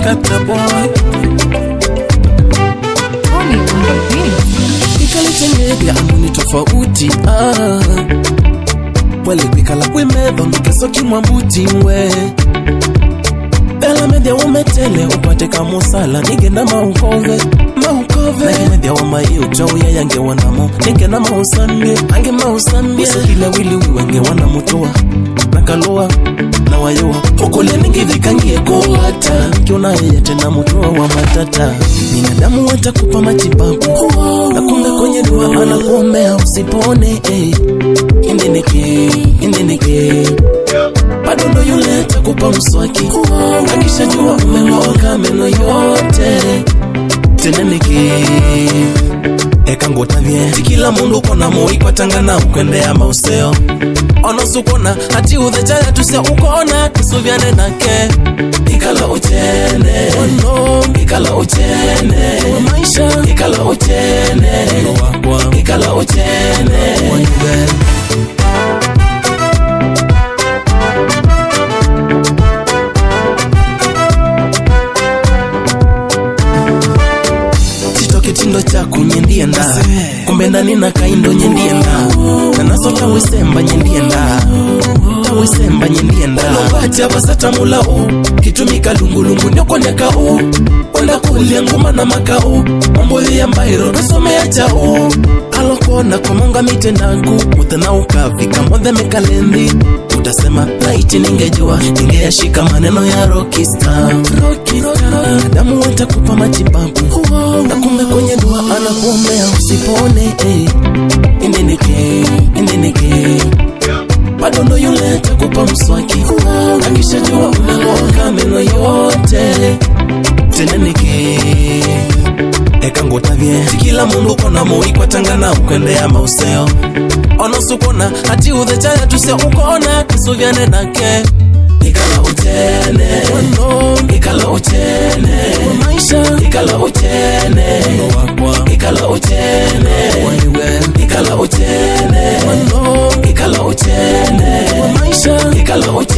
kata boy Ikalitenge ya amuni tofauti Wale kwikala kwimeba mkeso kimwambuti we Ela media umetele upate kamusala Nige na maukove Nige media wamayi ujau ya yange wanamo Nige na mausambie Ange mausambie Uso kila wili uwenge wanamutua Nakaloa na wayoa Ukule ningi vikangie kuwata Kiona yeye tena mutua wa matata Binadamu watakupa matibabu Na kunga kwenye dua anakuombea usipone Indeneke Bado ndo yule atakupa mswaki Akishajua umemoka meno yote Teneneke Eka ngotavye Tikila mundu kona moi kwa tangana ukwendea mauseo Onosukona hati udhechaya tusia ukona Kisuvyane nake Ikala uchene Ikala uchene Maisha Ikala uchene Ikala uchene Kitindo chaku nyendienda Kumbe ndani na kaindo nyendienda Na nasota wisemba nyendienda Tawisemba nyendienda Longati abasata mula Kitumika lungu nyoko nyaka Wanda kulia nguma na makao Mambo ya mbairo Nasome ya chao Alokona kwa monga mitendaku Utana ukavika mwende mekalendi Utasema laiti ningejua Ningeyashika maneno ya Rockstar Damu watakupa matibabu Na kumbe kwenye dua anakuombea usipone Indeneke Bado ndo yule atakupa mswaki Akishajua umemoka meno yote Teneneke Eka ngotavye Tikila mundu kona moi kwa tangana ukwendea mauseo Onosukona hati udhechaya tusia ukona Kisuvyane nake Ikala uchene Ikala uchene Maisha Ikala uchene Ikala uchene Ikala uchene Ikala uchene Maisha Ikala uchene